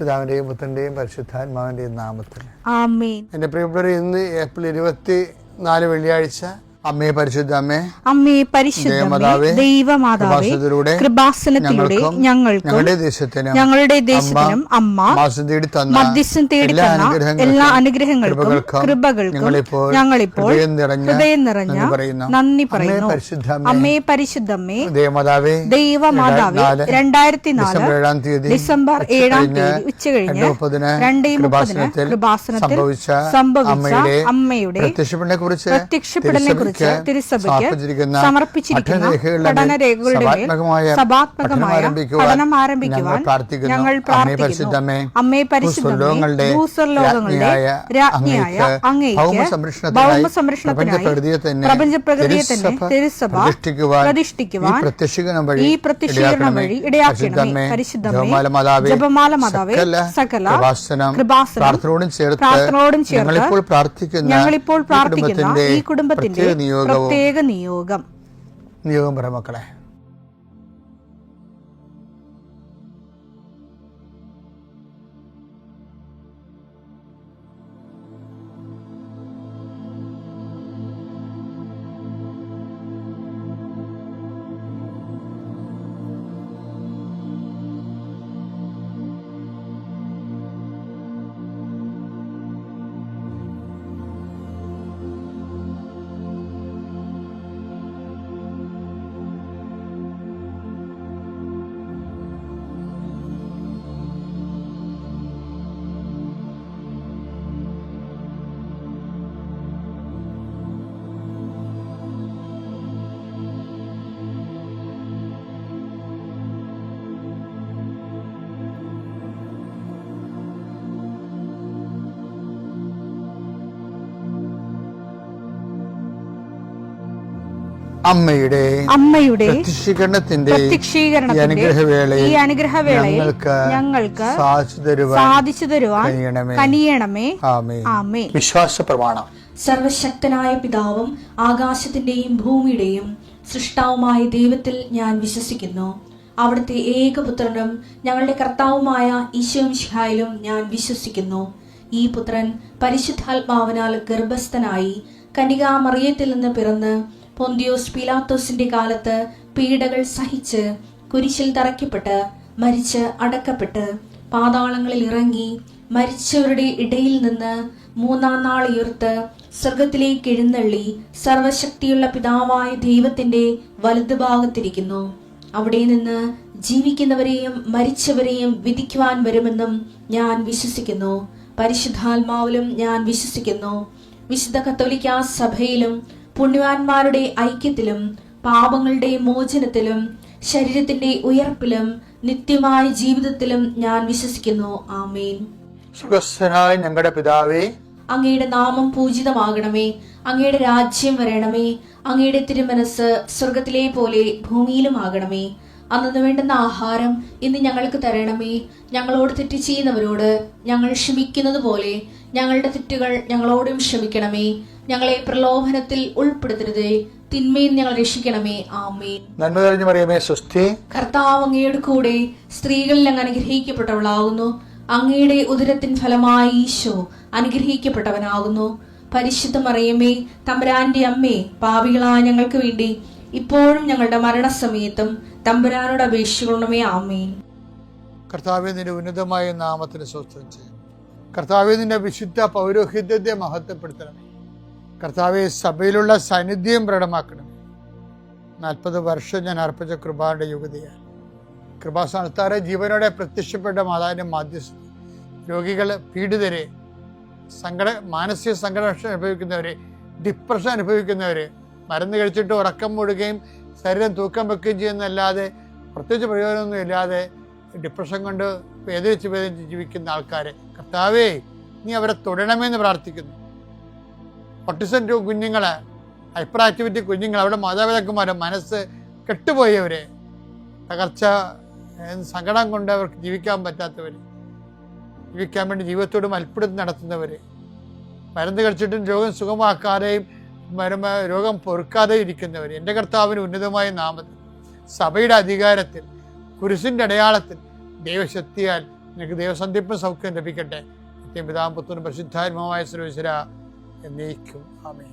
പിതാവിന്റെയും പുത്രന്റെയും പരിശുദ്ധാത്മാവിന്റെയും നാമത്തിൽ ആമേൻ. എന്റെ പ്രിയപ്പെട്ടവരെ, ഇന്ന് ഏപ്രിൽ 24 വെള്ളിയാഴ്ച. അമ്മേ പരിശുദ്ധ അമ്മേ, അമ്മേ പരിശുദ്ധ ദൈവമാതാവേ, കൃപാസനത്തിലൂടെ ഞങ്ങൾക്കും ഞങ്ങളുടെ ദേശത്തിനും അമ്മ മധ്യസ്ഥം തേടി തന്ന എല്ലാ അനുഗ്രഹങ്ങൾക്കും കൃപകൾക്കും ഞങ്ങളിപ്പോൾ ഹൃദയം നിറഞ്ഞ നന്ദി പറയുന്നു. അമ്മേ പരിശുദ്ധമ്മേ ദൈവമാതാവേ, 2004 ഡിസംബർ 7 ഉച്ചകഴിഞ്ഞ് 2:30 കൃപാസനത്തിൽ സംഭവിച്ച അമ്മയുടെ പ്രത്യക്ഷപ്പെടലിനെ കുറിച്ച് തിരുസഭയ്ക്ക് സമർപ്പിച്ചിരിക്കുന്ന പഠനരേഖകളുടെ മേൽ സഭാത്മകമായ പഠനം ആരംഭിക്കുവാൻ ഞങ്ങൾ പ്രാർത്ഥിക്കുന്നു. അമ്മേ പരിശുദ്ധമേ, ഭൂസ്വർലോകങ്ങളുടെ രാജ്ഞിയായ അങ്ങേയ്ക്ക് ഭൗമസംരക്ഷണത്തിനായി പ്രപഞ്ചപ്രകൃതിയെ തന്നെ തിരുസഭ പ്രതിഷ്ഠിക്കുവാൻ ഈ പ്രത്യക്ഷീകരണം വഴി ഇടയാക്കണമേ. പരിശുദ്ധമേ, ജപമാല മാതാവേ, സകല കൃപാസനം പ്രാർത്ഥനയോടും ചേർത്ത് ഞങ്ങളിപ്പോൾ പ്രാർത്ഥിക്കുന്ന ഈ കുടുംബത്തിന്റെ പ്രത്യേക നിയോഗം പറ മക്കളെ. അമ്മയുടെ പ്രത്യക്ഷീകരണത്തിന്റെ ഈ അനുഗ്രഹവേളയിൽ ഞങ്ങൾക്ക് സാധിച്ചു തരുവാൻ കനിയണമേ. ആമേൻ. വിശ്വാസ പ്രമാണം. സർവശക്തനായ പിതാവും ആകാശത്തിന്റെയും ഭൂമിയുടെയും സൃഷ്ടാവുമായ ദൈവത്തിൽ ഞാൻ വിശ്വസിക്കുന്നു. അവിടുത്തെ ഏകപുത്രനും ഞങ്ങളുടെ കർത്താവുമായ ഈശോ മിശിഹായിലും ഞാൻ വിശ്വസിക്കുന്നു. ഈ പുത്രൻ പരിശുദ്ധാത്മാവിനാൽ ഗർഭസ്ഥനായി കന്യകാമറിയത്തിൽ നിന്ന് പിറന്ന് പൊന്തിയോസ് പീലാത്തോസിന്റെ കാലത്ത് പീഡകൾ സഹിച്ച് കുരിശിൽ തറയ്ക്കപ്പെട്ട് മരിച്ച് അടക്കപ്പെട്ട് പാതാളങ്ങളിൽ ഇറങ്ങി മരിച്ചവരുടെ ഇടയിൽ നിന്ന് 3-ാം നാൾ ഉയർത്ത് സ്വർഗത്തിലേക്ക് എഴുന്നള്ളി സർവശക്തിയുള്ള പിതാവായ ദൈവത്തിന്റെ വലതുഭാഗത്തിരിക്കുന്നു. അവിടെ നിന്ന് ജീവിക്കുന്നവരെയും മരിച്ചവരെയും വിധിക്കുവാൻ വരുമെന്നും ഞാൻ വിശ്വസിക്കുന്നു. പരിശുദ്ധാത്മാവിലും ഞാൻ വിശ്വസിക്കുന്നു. വിശുദ്ധ കത്തോലിക്കാ സഭയിലും പുണ്യവാന്മാരുടെ ഐക്യത്തിലും പാപങ്ങളുടെ മോചനത്തിലും ശരീരത്തിന്റെ ഉയർപ്പിലും നിത്യമായ ജീവിതത്തിലും ഞാൻ വിശ്വസിക്കുന്നു. ആമേൻ. സുഖസ്ഥനായ ഞങ്ങളുടെ പിതാവേ, അങ്ങയുടെ നാമം പൂജിതമാകണമേ. അങ്ങയുടെ രാജ്യം വരണമേ. അങ്ങയുടെ തിരുമനസ് സ്വർഗത്തിലെ പോലെ ഭൂമിയിലും ആകണമേ. അന്നു വേണ്ടുന്ന ആഹാരം ഇന്ന് ഞങ്ങൾക്ക് തരണമേ. ഞങ്ങളോട് തെറ്റ് ചെയ്യുന്നവരോട് ഞങ്ങൾ ക്ഷമിക്കുന്നത് പോലെ ഞങ്ങളുടെ തെറ്റുകൾ ഞങ്ങളോടും ക്ഷമിക്കണമേ. ഞങ്ങളെ പ്രലോഭനത്തിൽ ഉൾപ്പെടുത്തരുതേ, തിന്മയിൽ ഞങ്ങൾ രക്ഷിക്കണമേ. ആമേൻ. നന്മ നിറഞ്ഞ മറിയമേ, സ്വസ്തി. കർത്താവ് അങ്ങയുടെ കൂടെ സ്ത്രീകളിൽ അങ്ങ് അനുഗ്രഹിക്കപ്പെട്ടവളാകുന്നു. അങ്ങയുടെ ഉദരത്തിൻ ഫലമായി ഈശോ അനുഗ്രഹിക്കപ്പെട്ടവനാകുന്നു. പരിശുദ്ധ മറിയമേ, തമ്പുരാന്റെ അമ്മേ, പാപികളായ ഞങ്ങൾക്ക് വേണ്ടി ഇപ്പോഴും ഞങ്ങളുടെ മരണസമയത്തും തമ്പുരാനോട് അപേക്ഷിക്കണമേ. ആമേൻ. കർത്താവേ, നിന്റെ ഉന്നതമായ നാമത്തിന് സ്വസ്ഥം ചെയ്യും. കർത്താവേ, നിന്റെ വിശുദ്ധ പൗരോഹിത്യത്തെ മഹത്വപ്പെടുത്തണമേ. കർത്താവെ, സഭയിലുള്ള സാന്നിധ്യം പ്രകടമാക്കണം. 40 വർഷം ഞാൻ അർപ്പിച്ച കൃപാന്റെ യുഗതിയാണ്. കൃപാസ്ഥാനത്താറെ ജീവനോടെ പ്രത്യക്ഷപ്പെട്ട മാതാവിന്റെ മാധ്യസ്ഥ രോഗികള്, പീഡിതരെ, മാനസിക സംഘർഷം അനുഭവിക്കുന്നവരെ, ഡിപ്രഷൻ അനുഭവിക്കുന്നവര്, മരുന്ന് കഴിച്ചിട്ട് ഉറക്കം മൂടുകയും ശരീരം തൂക്കം വെക്കുകയും ചെയ്യുന്നതല്ലാതെ പ്രത്യേകിച്ച് പ്രയോജനമൊന്നും ഇല്ലാതെ ഡിപ്രഷൻ കൊണ്ട് വേദനിച്ച് ജീവിക്കുന്ന ആൾക്കാരെ കർത്താവേ, നീ അവരെ തൊടണമെന്ന് പ്രാർത്ഥിക്കുന്നു. ഓട്ടിസം കുഞ്ഞുങ്ങള്, ഹൈപ്പർ ആക്ടിവിറ്റി കുഞ്ഞുങ്ങൾ, അവിടെ മാതാപിതാക്കന്മാരെ മനസ്സ് കെട്ടുപോയവര്, തകർച്ച സങ്കടം കൊണ്ട് അവർക്ക് ജീവിക്കാൻ പറ്റാത്തവർ, ജീവിക്കാൻ വേണ്ടി ജീവിതത്തോട് മൽപ്പിടുത്തം നടത്തുന്നവർ, മരുന്ന് കഴിച്ചിട്ടും രോഗം സുഖമാക്കാതെയും രോഗം പൊറുക്കാതെയും ഇരിക്കുന്നവർ, എൻ്റെ കർത്താവിന് ഉന്നതമായ നാമത്തിൽ സഭയുടെ അധികാരത്തിൽ കുരിശിൻ്റെ അടയാളത്തിൽ ദൈവശക്തിയാൽ നിനക്ക് ദൈവസന്ധിപ്പും സൗഖ്യം ലഭിക്കട്ടെ. പിതാവും പുത്രനും പരിശുദ്ധാത്മാവുമായ സർവ്വേശ്വര എന്നേക്കും ആമേൻ.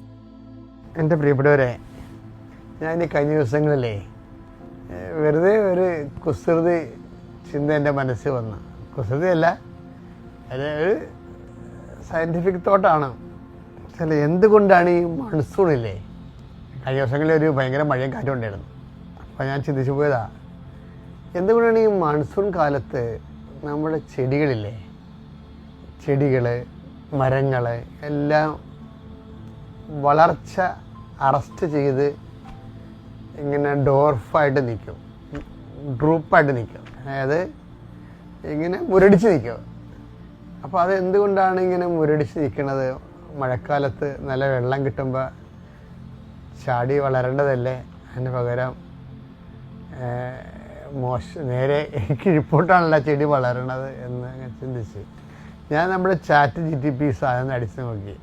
എൻ്റെ പ്രിയപ്പെട്ടവരെ, ഞാൻ ഈ കഴിഞ്ഞ ദിവസങ്ങളിലേ വെറുതെ ഒരു കുസൃതി ചിന്ത എൻ്റെ മനസ്സിൽ വന്നു. കുസൃതിയല്ല, അത് ഒരു സയൻറ്റിഫിക് തോട്ടാണ്. ചില എന്തുകൊണ്ടാണ് ഈ മൺസൂണില്ലേ, കഴിഞ്ഞ ദിവസങ്ങളിൽ ഒരു ഭയങ്കര മഴയും കാറ്റും ഉണ്ടായിരുന്നു. അപ്പോൾ ഞാൻ ചിന്തിച്ചു പോയതാ, എന്തുകൊണ്ടാണ് ഈ മൺസൂൺ കാലത്ത് നമ്മുടെ ചെടികളില്ലേ, ചെടികൾ, മരങ്ങൾ എല്ലാം വളർച്ച അറസ്റ്റ് ചെയ്ത് ഇങ്ങനെ ഡോർഫായിട്ട് നിൽക്കും, ഡ്രൂപ്പായിട്ട് നിൽക്കും, അതായത് ഇങ്ങനെ മുരടിച്ച് നിൽക്കും. അപ്പോൾ അത് എന്തുകൊണ്ടാണ് ഇങ്ങനെ മുരടിച്ച് നിൽക്കുന്നത്? മഴക്കാലത്ത് നല്ല വെള്ളം കിട്ടുമ്പോൾ ചാടി വളരേണ്ടതല്ലേ, അതിന് പകരം നേരെ കിഴിപ്പോട്ടാണല്ലോ ചെടി വളരണത് എന്ന് ചിന്തിച്ച് ഞാൻ നമ്മുടെ ChatGPT സാധനം അടിച്ച് നോക്കി.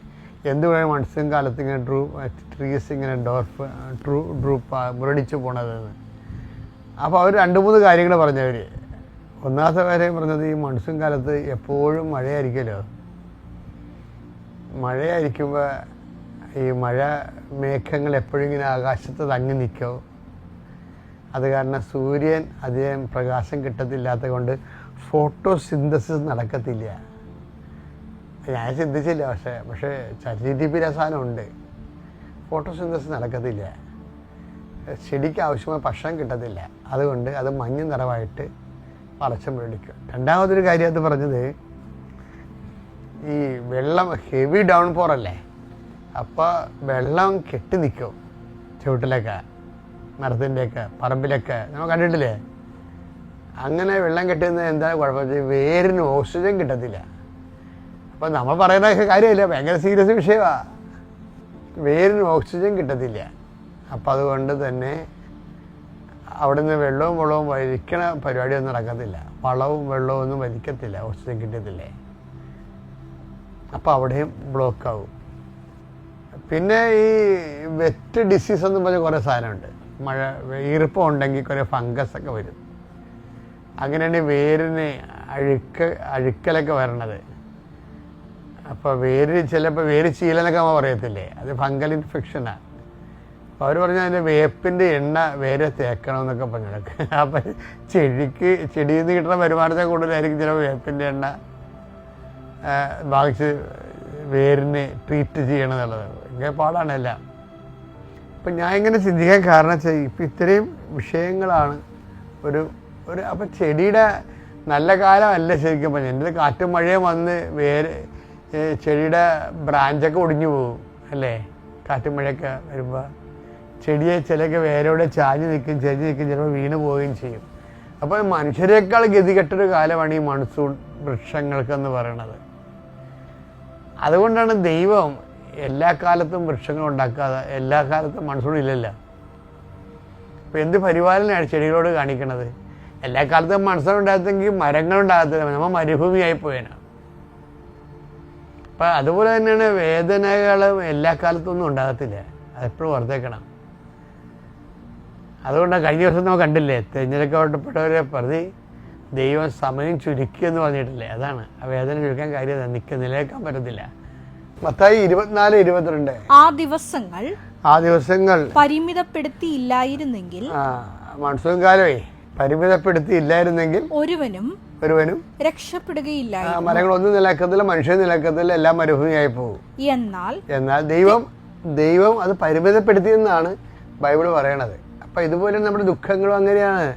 എന്തുകൊണ്ടാണ് മൺസൂൺ കാലത്ത് ഇങ്ങനെ ട്രീസ് ഇങ്ങനെ ഡ്രൂപ്പ് മുരടിച്ച് പോണതെന്ന്. അപ്പോൾ അവർ 2-3 കാര്യങ്ങൾ പറഞ്ഞവർ. ഒന്നാമത്തെ കാര്യം പറഞ്ഞത്, ഈ മൺസൂൺ കാലത്ത് എപ്പോഴും മഴയായിരിക്കുമല്ലോ. മഴയായിരിക്കുമ്പോൾ ഈ മഴ മേഘങ്ങൾ എപ്പോഴും ഇങ്ങനെ ആകാശത്ത് തങ്ങി നിൽക്കും. അത് കാരണം സൂര്യൻ അധികം പ്രകാശം കിട്ടത്തില്ലാത്തത് കൊണ്ട് ഫോട്ടോസിന്തസിസ് നടക്കത്തില്ല. ഞാൻ ചിന്തിച്ചില്ല, പക്ഷേ ChatGPT സാധനമുണ്ട്. ഫോട്ടോസിന്തസിസ് നടക്കത്തില്ല, ചെടിക്ക് ആവശ്യമായ ഭക്ഷണം കിട്ടത്തില്ല, അതുകൊണ്ട് അത് മഞ്ഞ നിറമായിട്ട് പറിച്ചു പിടിക്കും. രണ്ടാമതൊരു കാര്യം അത് പറഞ്ഞത്, ഈ വെള്ളം ഹെവി ഡൗൺ പോറല്ലേ, അപ്പോൾ വെള്ളം കെട്ടി നിൽക്കും ചുവട്ടിലൊക്കെ, മരത്തിൻ്റെയൊക്കെ പറമ്പിലൊക്കെ നമ്മൾ കണ്ടിട്ടില്ലേ. അങ്ങനെ വെള്ളം കെട്ടുന്നത് എന്താണ് കുഴപ്പമെന്ന് വെച്ചാൽ വേരിന് ഓക്സിജൻ കിട്ടത്തില്ല. അപ്പോൾ നമ്മൾ പറയുന്ന കാര്യമില്ല, ഭയങ്കര സീരിയസ് വിഷയമാണ്. വേരിന് ഓക്സിജൻ കിട്ടത്തില്ല. അപ്പം അതുകൊണ്ട് തന്നെ അവിടെ നിന്ന് വെള്ളവും വലിക്കണ പരിപാടിയൊന്നും നടക്കത്തില്ല. വളവും വെള്ളവും ഒന്നും വലിക്കത്തില്ല, ഓക്സിജൻ കിട്ടത്തില്ലേ. അപ്പോൾ അവിടെയും ബ്ലോക്കാവും. പിന്നെ ഈ വെറ്റ് ഡിസീസ് എന്ന് പറഞ്ഞ കുറേ സാധനമുണ്ട്. മഴ ഈർപ്പം ഉണ്ടെങ്കിൽ കുറേ ഫംഗസൊക്കെ വരും. അങ്ങനെയാണ് വേരിന് അഴുക്കലൊക്കെ വരണത്. അപ്പോൾ ചിലപ്പോൾ വേര് ചീലെന്നൊക്കെ നമ്മൾ പറയത്തില്ലേ, അത് ഫംഗൽ ഇൻഫെക്ഷനാണ്. അപ്പോൾ അവർ പറഞ്ഞാൽ അതിൻ്റെ വേപ്പിൻ്റെ എണ്ണ വേരെ തേക്കണമെന്നൊക്കെ പറഞ്ഞിടക്ക്. അപ്പം ചെടിയിൽ നിന്ന് കിട്ടുന്ന വരുമാനത്തെ കൂടുതലായിരിക്കും ചിലപ്പോൾ വേപ്പിൻ്റെ എണ്ണ ബാധിച്ച് വേരിനെ ട്രീറ്റ് ചെയ്യണമെന്നുള്ളത്. ഭയങ്കര പാടാണ് എല്ലാം. അപ്പം ഞാൻ ഇങ്ങനെ ചിന്തിക്കാൻ കാരണം വെച്ചാൽ ഇപ്പം ഇത്രയും വിഷയങ്ങളാണ് അപ്പം ചെടിയുടെ നല്ല കാലമല്ല ശരിക്കും പറഞ്ഞാൽ. എൻ്റെ കാറ്റും മഴയും വന്ന് ചെടിയുടെ ബ്രാഞ്ചൊക്കെ ഒടിഞ്ഞു പോകും അല്ലേ, കാറ്റും മഴയൊക്കെ വരുമ്പോൾ. ചെടിയെ ചിലയൊക്കെ വേരോടെ ചാഞ്ഞ് നിൽക്കും, ചിലപ്പോൾ വീണ് പോവുകയും ചെയ്യും. അപ്പോൾ മനുഷ്യരെക്കാൾ ഗതികെട്ടൊരു കാലമാണ് ഈ മൺസൂൺ വൃക്ഷങ്ങൾക്കെന്ന് പറയണത്. അതുകൊണ്ടാണ് ദൈവം എല്ലാ കാലത്തും വൃക്ഷങ്ങൾ ഉണ്ടാക്കാതെ, എല്ലാ കാലത്തും മൺസൂൺ ഇല്ലല്ലോ. അപ്പോൾ എന്ത് പരിപാലനയാണ് ചെടികളോട് കാണിക്കണത്? എല്ലാ കാലത്തും മൺസൂൺ ഉണ്ടാകത്തെങ്കിൽ മരങ്ങളുണ്ടാകത്തില്ല, നമ്മൾ മരുഭൂമിയായി പോയേനാണ്. അപ്പം അതുപോലെ തന്നെയാണ് വേദനകളും എല്ലാ കാലത്തൊന്നും ഉണ്ടാകത്തില്ല, അതെപ്പോഴും ഓർത്തേക്കണം. അതുകൊണ്ടാണ് കഴിഞ്ഞ ദിവസം നമ്മൾ കണ്ടില്ലേ, തിരഞ്ഞെടുക്കപ്പെട്ടവരെ പ്രതി ദൈവം സമയം ചുരുക്കിയെന്ന് പറഞ്ഞിട്ടില്ലേ. അതാണ് ആ വേദന ചുരുക്കാൻ കാര്യം, നിലനിൽക്കാൻ പറ്റത്തില്ല. മത്തായി 24:22 ആ ദിവസങ്ങൾ പരിമിതപ്പെടുത്തിയില്ലായിരുന്നെങ്കിൽ, മൺസൂൺ കാലമേ പരിമിതപ്പെടുത്തിയില്ലായിരുന്നെങ്കിൽ ഒരുവനും രക്ഷപ്പെടുകയില്ല. മരങ്ങളൊന്നും നിലക്കത്തില്ല, മനുഷ്യൻ നിലക്കത്തില്ല, എല്ലാം മരുഭൂമിയായി പോകും. എന്നാൽ ദൈവം അത് പരിമിതപ്പെടുത്തിയെന്നാണ് ബൈബിൾ പറയണത്. അപ്പം ഇതുപോലെ നമ്മുടെ ദുഃഖങ്ങളും അങ്ങനെയാണ്.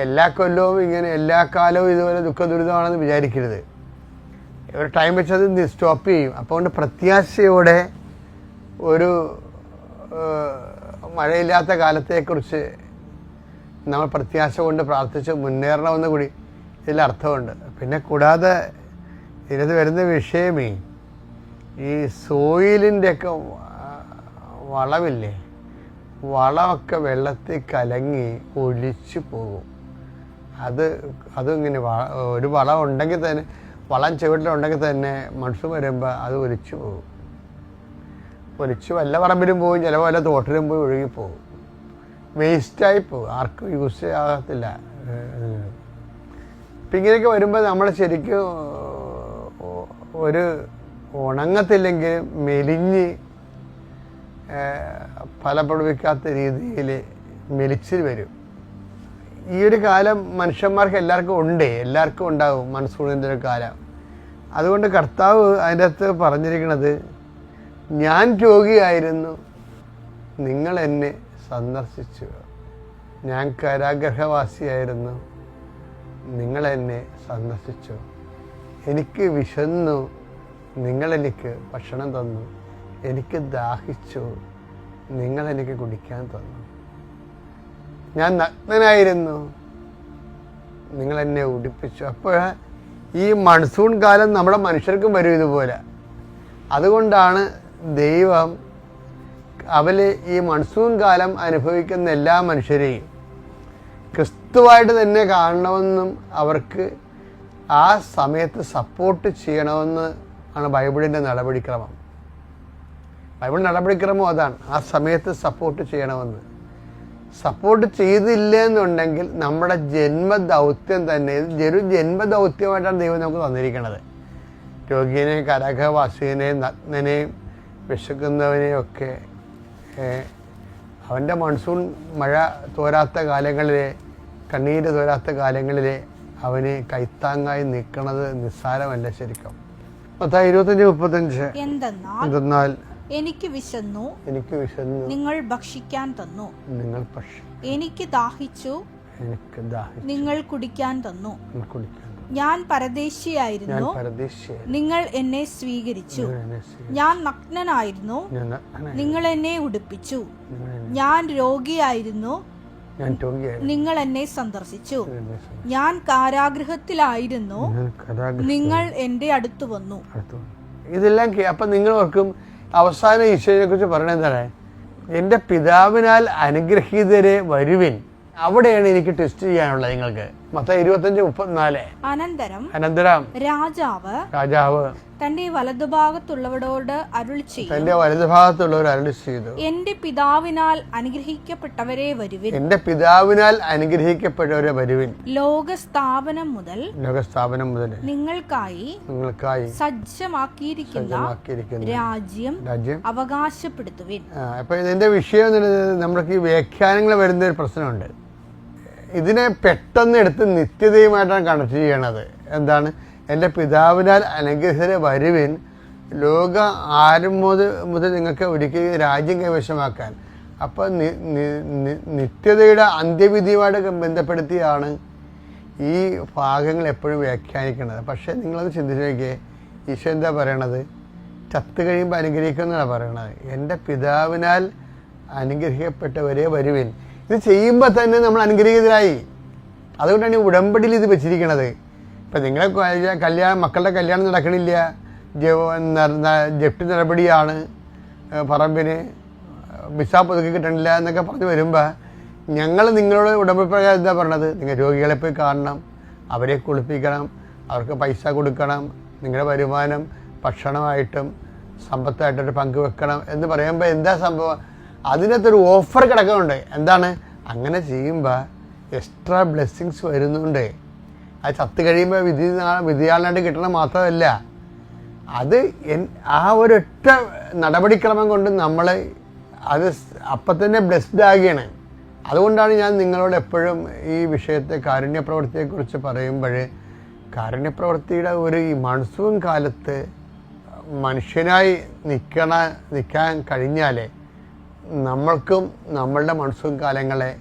എല്ലാ കൊല്ലവും ഇങ്ങനെ, എല്ലാ കാലവും ഇതുപോലെ ദുഃഖ ദുരിതമാണെന്ന് വിചാരിക്കരുത്. ഒരു ടൈം വെച്ചത് സ്റ്റോപ്പ് ചെയ്യും. അപ്പോൾ കൊണ്ട് പ്രത്യാശയോടെ ഒരു മഴയില്ലാത്ത കാലത്തെക്കുറിച്ച് നമ്മൾ പ്രത്യാശ കൊണ്ട് പ്രാർത്ഥിച്ച് മുന്നേറണമെന്ന് കൂടി ഇതിലർത്ഥമുണ്ട്. പിന്നെ കൂടാതെ ഇതിനകത്ത് വരുന്ന വിഷയമേ ഈ സോയിലിൻ്റെയൊക്കെ വളമില്ലേ, വളമൊക്കെ വെള്ളത്തിൽ കലങ്ങി ഒലിച്ചു പോകും. അതിങ്ങനെ ഒരു വളം ഉണ്ടെങ്കിൽ തന്നെ, വളം ചുവട്ടിലുണ്ടെങ്കിൽ തന്നെ മൺസൂൺ വരുമ്പോൾ അത് ഒലിച്ചു പോകും. ഒലിച്ച് വല്ല പറമ്പിലും പോകും, ചിലപ്പോൾ വല്ല തോട്ടിലും പോയി ഒഴുകിപ്പോകും, വേസ്റ്റായി പോകും, ആർക്കും യൂസ് ആകത്തില്ല. അപ്പം ഇങ്ങനെയൊക്കെ വരുമ്പോൾ നമ്മൾ ശരിക്കും ഒരു ഉണങ്ങത്തില്ലെങ്കിൽ മെലിഞ്ഞ് ഫലപ്പെടുവിക്കാത്ത രീതിയിൽ മെലിച്ചിൽ വരും. ഈ ഒരു കാലം മനുഷ്യന്മാർക്ക് എല്ലാവർക്കും ഉണ്ടാവും മൺസൂണിൻ്റെ ഒരു കാലം. അതുകൊണ്ട് കർത്താവ് അതിൻ്റെ അകത്ത് പറഞ്ഞിരിക്കുന്നത്, ഞാൻ രോഗിയായിരുന്നു, നിങ്ങൾ എന്നെ സന്ദർശിച്ചു. ഞാൻ കാരാഗ്രഹവാസിയായിരുന്നു, നിങ്ങൾ എന്നെ സന്ദർശിച്ചു. എനിക്ക് വിശന്നു, നിങ്ങളെനിക്ക് ഭക്ഷണം തന്നു. എനിക്ക് ദാഹിച്ചു, നിങ്ങളെനിക്ക് കുടിക്കാൻ തന്നു. ഞാൻ നഗ്നനായിരുന്നു, നിങ്ങളെന്നെ ഉടുപ്പിച്ചു. അപ്പോൾ ഈ മൺസൂൺ കാലം നമ്മുടെ മനുഷ്യർക്കും വരും ഇതുപോലെ. അതുകൊണ്ടാണ് ദൈവം ഈ മൺസൂൺ കാലം അനുഭവിക്കുന്ന എല്ലാ മനുഷ്യരെയും ക്രിസ്തുവായിട്ട് തന്നെ കാണണമെന്നും അവർക്ക് ആ സമയത്ത് സപ്പോർട്ട് ചെയ്യണമെന്ന് ആണ് ബൈബിളിൻ്റെ നടപടിക്രമം. ബൈബിൾ നടപടിക്രമം അതാണ്, ആ സമയത്ത് സപ്പോർട്ട് ചെയ്യണമെന്ന്. സപ്പോർട്ട് ചെയ്തില്ല എന്നുണ്ടെങ്കിൽ നമ്മുടെ ജന്മദൗത്യം തന്നെ ഒരു ജന്മദൗത്യമായിട്ടാണ് ദൈവം നമുക്ക് തന്നിരിക്കുന്നത്. രോഗിയെ, കരഘവാസിനെ, നഗ്നനെയും വിശക്കുന്നവനെയും ഒക്കെ അവൻ്റെ മൺസൂൺ മഴ തോരാത്ത കാലങ്ങളിലെ, കണ്ണീര് തോരാത്ത കാലങ്ങളിലെ അവന് കൈത്താങ്ങായി നിൽക്കുന്നത് നിസ്സാരമല്ല ശരിക്കും. 25:35 എന്തെന്നാൽ എനിക്ക് വിശന്നു, നിങ്ങൾ ഭക്ഷിക്കാൻ തന്നു. എനിക്ക് ദാഹിച്ചു, നിങ്ങൾ കുടിക്കാൻ തന്നു. ഞാൻ പരദേശിയായിരുന്നു, നിങ്ങൾ എന്നെ സ്വീകരിച്ചു. ഞാൻ നഗ്നനായിരുന്നു, നിങ്ങൾ എന്നെ ഉടുപ്പിച്ചു. ഞാൻ രോഗിയായിരുന്നു, നിങ്ങൾ എന്നെ സന്ദർശിച്ചു. ഞാൻ കാരാഗൃഹത്തിലായിരുന്നു, നിങ്ങൾ എൻ്റെ അടുത്ത് വന്നു. ഇതെല്ലാം അപ്പം നിങ്ങൾ ഓർക്കും, അവസാനം ഈശോയെ കുറിച്ച് പറയണത് എന്താണ്? എൻ്റെ പിതാവിനാൽ അനുഗ്രഹീതരെ വരുവിൻ. അവിടെയാണ് എനിക്ക് ടെസ്റ്റ് ചെയ്യാനുള്ളത് നിങ്ങൾക്ക്. മത്തായി 25:34. അനന്തരം രാജാവ് തന്റെ വലതുഭാഗത്തുള്ളവരോട് അരുളി ചെയ്തു, എന്റെ പിതാവിനാൽ അനുഗ്രഹിക്കപ്പെട്ടവരെ വരുവിൻ. ലോകസ്ഥാപനം മുതൽ നിങ്ങൾക്കായി സജ്ജമാക്കിയിരിക്കുന്ന രാജ്യം അവകാശപ്പെടുത്തുവിൻ. അപ്പൊ ഇതിന്റെ വിഷയം നമ്മൾക്ക് ഈ വ്യാഖ്യാനങ്ങൾ വരുന്ന ഒരു പ്രശ്നമുണ്ട്. ഇതിനെ പെട്ടെന്ന് എടുത്ത് നിത്യതയുമായിട്ടാണ് കണക്ട് ചെയ്യണത്. എന്താണ്? എൻ്റെ പിതാവിനാൽ അനുഗ്രഹീതരെ വരുവിൻ, ലോക മുതൽ നിങ്ങൾക്ക് ഒരിക്കലും രാജ്യം കൈവശമാക്കാൻ. അപ്പോൾ നിത്യതയുടെ അന്ത്യവിധിയുമായിട്ട് ബന്ധപ്പെടുത്തിയാണ് ഈ ഭാഗങ്ങൾ എപ്പോഴും വ്യാഖ്യാനിക്കുന്നത്. പക്ഷേ നിങ്ങളത് ചിന്തിച്ച് നോക്കിയേ, ഈശോ എന്താ പറയണത്? ചത്ത് കഴിയുമ്പോൾ അനുഗ്രഹിക്കുമെന്നാണ് പറയണത്. എൻ്റെ പിതാവിനാൽ അനുഗ്രഹിക്കപ്പെട്ടവരെ വരുവിൻ. ഇത് ചെയ്യുമ്പോൾ തന്നെ നമ്മൾ അനുഗ്രഹീതരായി. അതുകൊണ്ടാണ് ഈ ഉടമ്പടിയിൽ ഇത് വെച്ചിരിക്കണത്. ഇപ്പം നിങ്ങളെ മക്കളുടെ കല്യാണം നടക്കണില്ല, ജപ്തി നടപടിയാണ്, പറമ്പിന് വിസ പുതുക്കി കിട്ടണില്ല എന്നൊക്കെ പറഞ്ഞ് വരുമ്പോൾ ഞങ്ങൾ നിങ്ങളോട് ഉടമ്പടി പ്രകാരം എന്താ പറഞ്ഞത്? നിങ്ങൾ രോഗികളെ പോയി കാണണം, അവരെ കുളിപ്പിക്കണം, അവർക്ക് പൈസ കൊടുക്കണം, നിങ്ങളുടെ വരുമാനം ഭക്ഷണമായിട്ടും സമ്പത്തായിട്ടൊരു പങ്കുവെക്കണം എന്ന് പറയുമ്പോൾ എന്താ സംഭവം? അതിനകത്തൊരു ഓഫർ കിടക്കുന്നുണ്ട്. എന്താണ്? അങ്ങനെ ചെയ്യുമ്പോൾ എക്സ്ട്രാ ബ്ലെസ്സിങ്സ് വരുന്നുണ്ട്. അത് ചത്ത് കഴിയുമ്പോൾ വിധിയാളനായിട്ട് കിട്ടണം മാത്രമല്ല, അത് ആ ഒരൊറ്റ നടപടിക്രമം കൊണ്ട് നമ്മൾ അത് അപ്പം തന്നെ ബ്ലെസ്ഡ് ആകുകയാണ്. അതുകൊണ്ടാണ് ഞാൻ നിങ്ങളോട് എപ്പോഴും ഈ വിഷയത്തെ, കാരുണ്യപ്രവൃത്തിയെക്കുറിച്ച് പറയുമ്പോൾ, കാരുണ്യപ്രവൃത്തിയുടെ ഈ മൺസൂൺ കാലത്ത് മനുഷ്യനായി നിൽക്കാൻ കഴിഞ്ഞാലേ നമ്മൾക്കും നമ്മളുടെ മൺസൂൺ കാലങ്ങളെ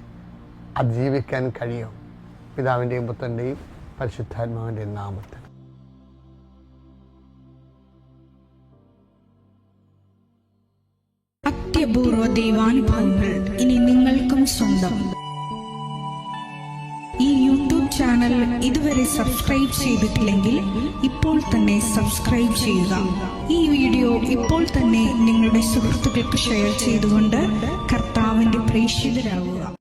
അതിജീവിക്കാൻ കഴിയും. പിതാവിൻ്റെയും പുത്രൻ്റെയും പരിശുദ്ധാത്മാവിൻ്റെയും നാമത്തിൽ. അത്യപൂർവ ദൈവാനുഭവങ്ങൾ ഇനി നിങ്ങൾക്കും സ്വന്തം. ഈ യൂട്യൂബ് ചാനൽ ഇതുവരെ സബ്സ്ക്രൈബ് ചെയ്തിട്ടില്ലെങ്കിൽ ഇപ്പോൾ തന്നെ സബ്സ്ക്രൈബ് ചെയ്യുക. ഈ വീഡിയോ ഇപ്പോൾ തന്നെ നിങ്ങളുടെ സുഹൃത്തുക്കൾക്ക് ഷെയർ ചെയ്തുകൊണ്ട് കർത്താവിന്റെ പ്രേക്ഷിതരാകുക.